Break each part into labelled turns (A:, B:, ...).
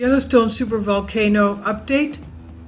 A: Yellowstone Supervolcano update.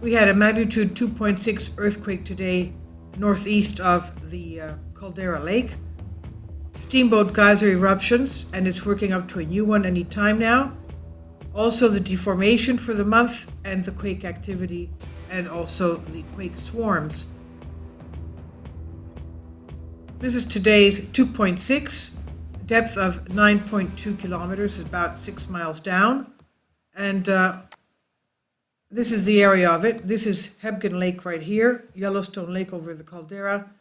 A: We had a magnitude 2.6 earthquake today northeast of the Caldera Lake. Steamboat Geyser Eruptions, and it's working up to a new one anytime now. Also the deformation for the month and the quake activity, and also the quake swarms. This is today's 2.6, depth of 9.2 kilometers, is about 6 miles down. And this is the area of it. This is Hebgen Lake right here, Yellowstone Lake over the Caldera.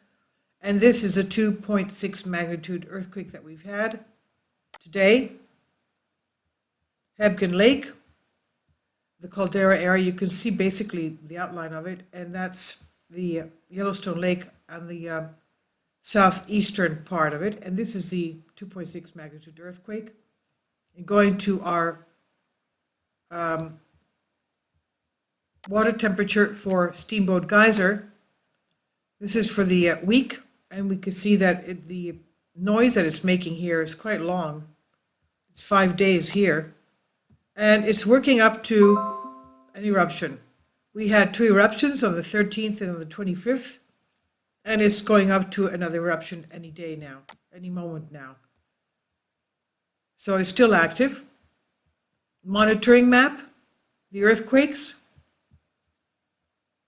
A: And this is a 2.6 magnitude earthquake that we've had today. Hebgen Lake, the Caldera area, you can see basically the outline of it, and that's the Yellowstone Lake on the southeastern part of it. And this is the 2.6 magnitude earthquake. And going to our water temperature for Steamboat Geyser. This is for the week, and we can see that the noise that it's making here is quite long. It's 5 days here, and it's working up to an eruption. We had 2 eruptions on the 13th and on the 25th, and it's going up to another eruption any day now, any moment now. So it's still active. Monitoring map, the earthquakes.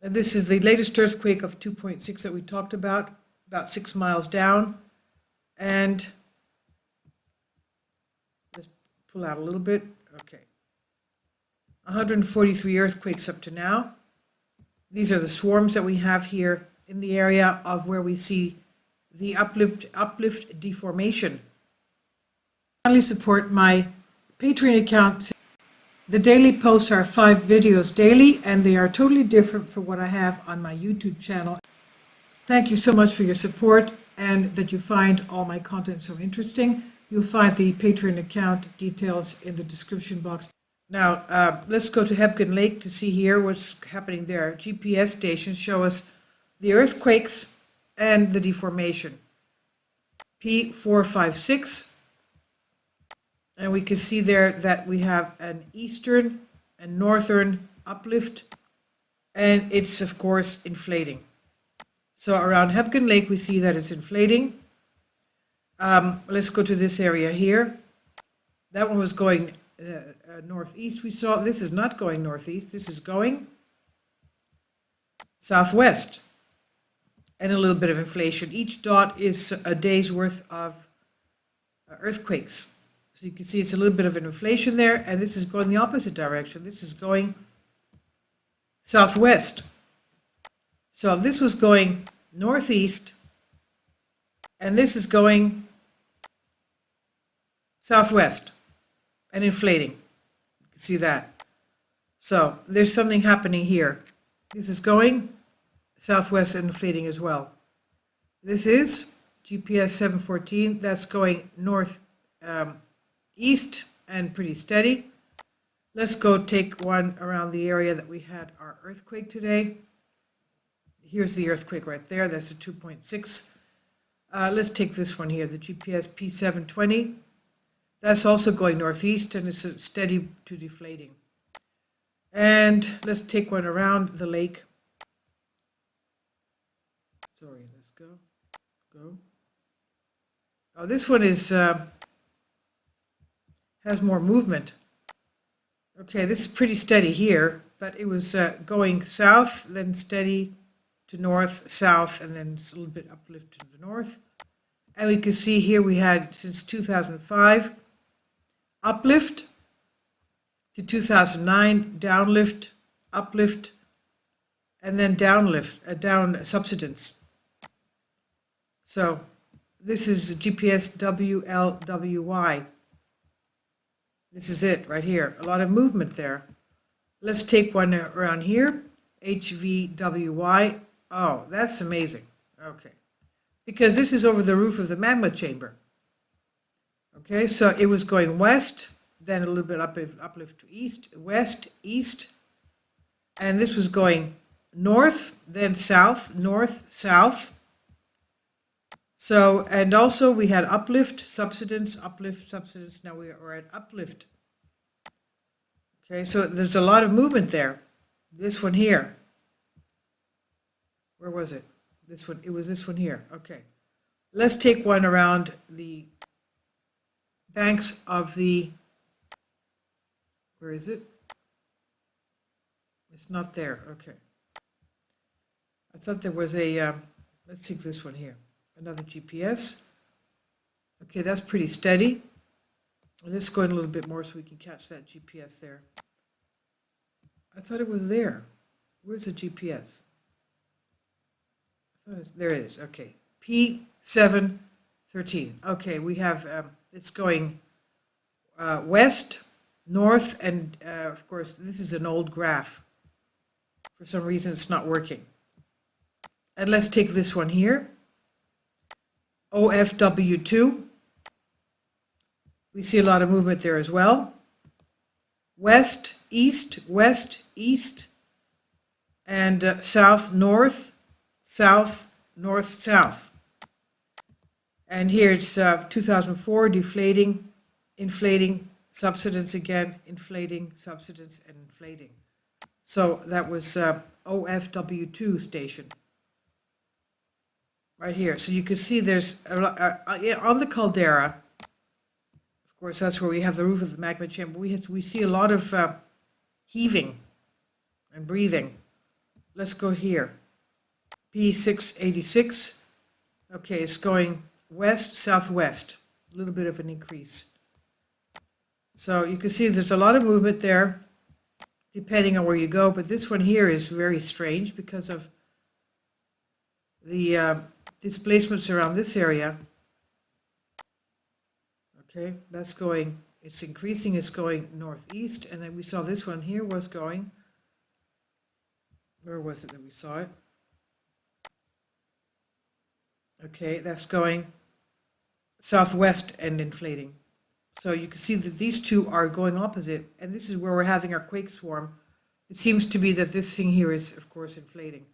A: And this is the latest earthquake of 2.6 that we talked about 6 miles down. And let's pull out a little bit. Okay. 143 earthquakes up to now. These are the swarms that we have here in the area of where we see the uplift deformation. Finally, support my Patreon account. The daily posts are 5 videos daily, and they are totally different from what I have on my YouTube channel. Thank you so much for your support and that you find all my content so interesting. You'll find the Patreon account details in the description box. Now, let's go to Hebgen Lake to see here what's happening there. GPS stations show us the earthquakes and the deformation. P456. And we can see there that we have an eastern and northern uplift, and it's of course inflating. So around Hebgen Lake we see that it's inflating. Let's go to this area here. That one was going northeast. We saw this is not going northeast. This is going southwest, and a little bit of inflation. Each dot is a day's worth of earthquakes. So you can see it's a little bit of an inflation there, and this is going the opposite direction. This is going southwest. So this was going northeast, and this is going southwest and inflating. You can see that. So there's something happening here. This is going southwest and inflating as well. This is GPS 714. That's going north east and pretty steady. Let's go take one around the area that we had our earthquake today. Here's the earthquake right there. That's a 2.6. Let's take this one here, the GPS P720. That's also going northeast, and it's steady to deflating. And let's take one around the lake. Sorry, let's go. Oh, this one is has more movement. Okay, this is pretty steady here, but it was going south, then steady to north, south, and then it's a little bit uplift to the north. And we can see here we had, since 2005, uplift to 2009, downlift, uplift, and then downlift, down subsidence. So this is GPS WLWY. This is it right here. A lot of movement there. Let's take one around here. HVWY. Oh, that's amazing. Okay. Because this is over the roof of the magma chamber. Okay, so it was going west, then a little bit uplift to east, west, east. And this was going north, then south, north, south. So, and also we had uplift, subsidence, uplift, subsidence. Now we are at uplift. Okay, so there's a lot of movement there. This one here. Where was it? This one, it was this one here. Okay. Let's take one around the banks of the, where is it? It's not there. Okay. I thought there was a, let's take this one here. Another GPS. Okay, that's pretty steady. Let's go in a little bit more so we can catch that GPS there. I thought it was there. Where's the GPS? I thought there it is. Okay. P713. Okay, we have, it's going west, north, and of course, this is an old graph. For some reason, it's not working. And let's take this one here. OFW2. We see a lot of movement there as well. West, east, and south, north, south, north, south. And here it's 2004, deflating, inflating, subsidence again, inflating, subsidence, and inflating. So that was OFW2 station. Right here. So you can see there's, on the Caldera, of course, that's where we have the roof of the magma chamber. We see a lot of heaving and breathing. Let's go here. P686. Okay, it's going west, southwest. A little bit of an increase. So you can see there's a lot of movement there, depending on where you go. But this one here is very strange because of the displacements around this area. Okay, that's going, it's increasing, it's going northeast, and then we saw this one here was going, where was it that we saw it? Okay, that's going southwest and inflating. So you can see that these two are going opposite, and this is where we're having our quake swarm. It seems to be that this thing here is, of course, inflating.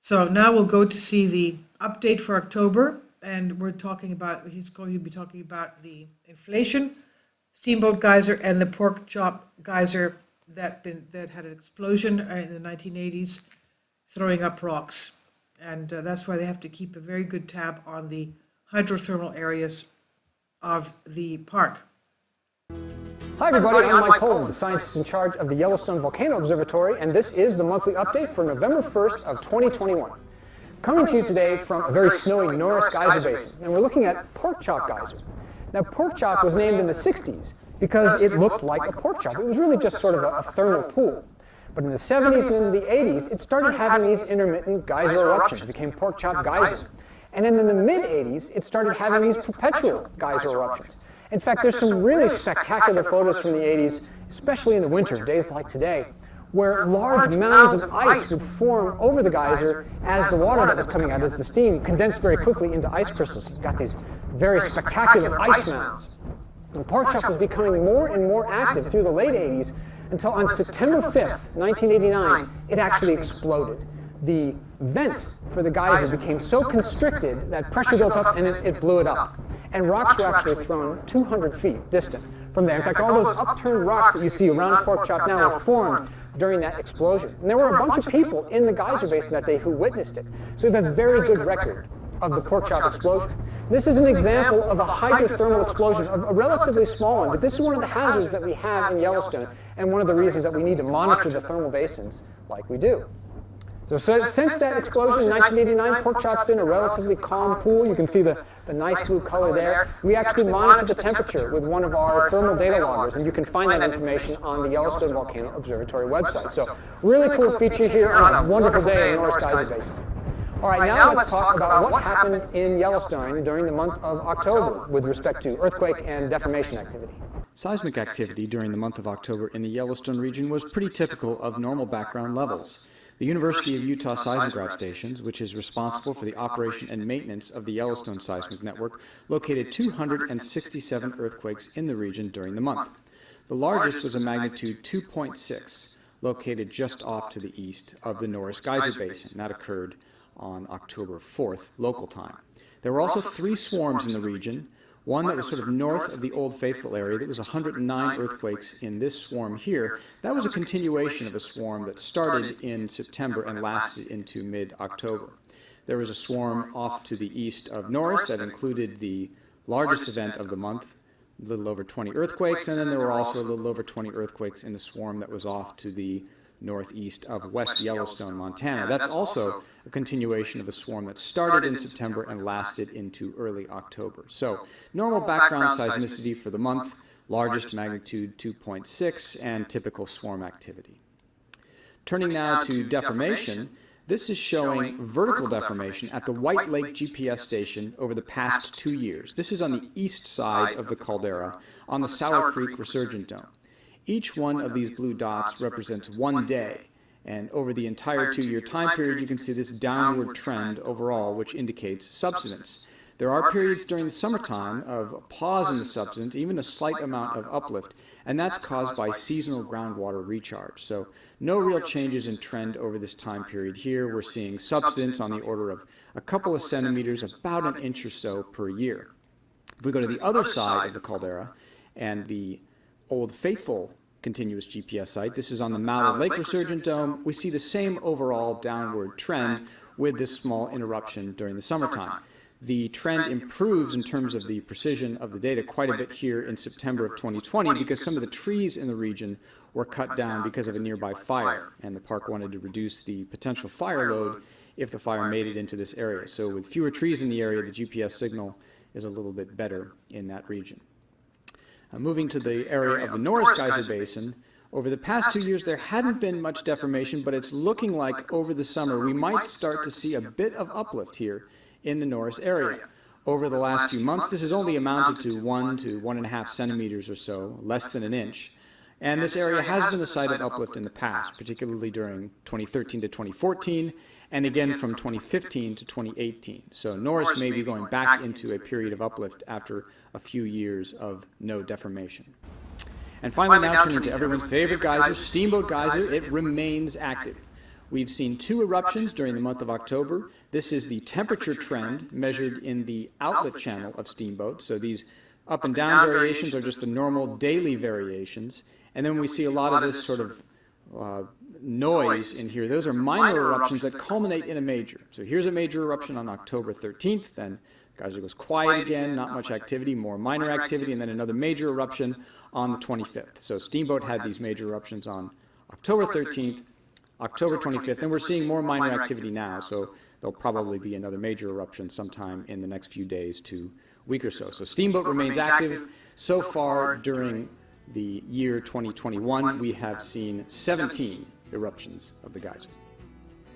A: So now we'll go to see the update for October. And we're talking about, he's going to be talking about the inflation, Steamboat Geyser, and the Chop Geyser that had an explosion in the 1980s, throwing up rocks. And that's why they have to keep a very good tab on the hydrothermal areas of the park.
B: Hi everybody, I'm Mike Holden, the scientist in charge of the Yellowstone Volcano Observatory, and this is the monthly update for November 1st of 2021. Coming to you today from a very snowy Norris Geyser Basin, and we're looking at Pork Chop Geyser. Now, Pork Chop was named in the 60s because it looked like a pork chop. It was really just sort of a thermal pool. But in the 70s and in the 80s, it started having these intermittent geyser eruptions. It became Pork Chop Geyser. And then in the mid-80s, it started having these perpetual geyser eruptions. In fact, there's some really spectacular photos from the 80s, especially in the winter, days like today, where large mounds of ice would form over the geyser as the water that was coming out, as the steam condensed very quickly into ice crystals. You've got these very spectacular ice mounds. And Pork Chop was becoming more and more active through the late 80s until on September 5th, 1989, it actually exploded. The vent for the geyser became so constricted that pressure built up and it blew it up. And rocks were actually thrown 200 feet distant from there. In fact, all those upturned rocks that you see around Pork Chop now were formed during that explosion. And there were a bunch of people in the geyser basin that day who witnessed it. So we have a very good record of the Pork Chop explosion. This is an example of a hydrothermal explosion, a relatively small one, but this is one of the hazards that we have in Yellowstone and one of the reasons that we need to monitor the thermal basins like we do. So since that explosion in 1989, Pork Chop's been a relatively calm pool. You can see the nice blue color there. We actually monitor the temperature with one of our thermal data loggers, and you can find that information on the Yellowstone Volcano Observatory website. So really cool feature here on a wonderful day in Norris Geyser Basin. All right, now let's talk about what happened in Yellowstone during the month of October with respect to earthquake and deformation activity.
C: Seismic activity during the month of October in the Yellowstone region was pretty typical of normal background levels. The University of Utah Seismograph Stations, which is responsible for the operation and maintenance of the Yellowstone seismic network, located 267 earthquakes in the region during the month. The largest was a magnitude 2.6, located just off to the east of the Norris Geyser Basin. That occurred on October 4th, local time. There were also 3 swarms in the region, One that was sort of north of the Old Faithful area. There was 109 earthquakes in this swarm here. That was a continuation of a swarm that started in September and lasted into mid-October. There was a swarm off to the east of Norris that included the largest event of the month, a little over 20 earthquakes, and then there were also a little over 20 earthquakes in the swarm that was off to the northeast of West Yellowstone, Montana. That's also a continuation of a swarm that started in September and lasted into early October. So, normal background seismicity for the month, largest magnitude 2.6, and typical swarm activity. Turning now to deformation, this is showing vertical deformation at the White Lake GPS station over the past 2 years. This is on the east side of the caldera, on the Sour Creek Resurgent Dome. Each one of these blue dots represents 1 day, and over the entire 2-year time period you can see this downward trend overall, which indicates subsidence. There are periods during the summertime of a pause in the subsidence, even a slight amount of uplift, and that's caused by seasonal groundwater recharge. So no real changes in trend over this time period here. We're seeing subsidence on the order of a couple of centimeters, about an inch or so per year. If we go to the other side of the caldera and the Old Faithful continuous GPS site, this is on the Mallet Lake Resurgent Dome, we see the same overall downward trend with this small interruption during the summertime. The trend improves in terms of the precision of the data quite a bit here in September of 2020 because some of the trees in the region were cut down because of a nearby fire, and the park wanted to reduce the potential fire load if the fire made it into this area. So with fewer trees in the area, the GPS signal is a little bit better in that region. Moving to the area of the Norris Geyser Basin, over the past 2 years there hadn't been much deformation, but it's looking like over the summer we might start to see a bit of uplift here in the Norris area. Over the last few months this has only amounted to 1 to 1.5 centimeters or so, less than an inch. And this area has been the site of uplift in the past, particularly during 2013 to 2014, and again from 2015 to 2018. So Norris may be going back into a period of uplift after a few years of no deformation. And finally, now turning to everyone's favorite geyser, Steamboat Geyser, it remains active. We've seen 2 eruptions during the month of October. This is the temperature trend measured in the outlet channel of Steamboat. So these up and down variations are just the normal daily variations. And then we see a lot of this sort of noise in here. Those are minor eruptions that culminate in a major. So here's a major eruption on October 13th, then geyser goes quiet again, not much activity, more minor activity, and then another major eruption on the 25th. So Steamboat had these major eruptions on October 13th, October 25th, and we're seeing more minor activity now, so there'll probably be another major eruption sometime in the next few days to week or so. So Steamboat remains active. So far during the year 2021, we have seen 17 eruptions of the geyser.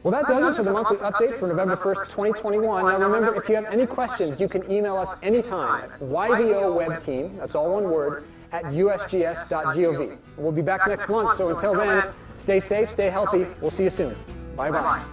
B: Well, that does it for the monthly update for November 1st, 2021. Now remember, if you have any questions, you can email us anytime at ydowebteam, that's all one word, at usgs.gov. We'll be back next month, so until then, stay safe, stay healthy. We'll see you soon. Bye-bye.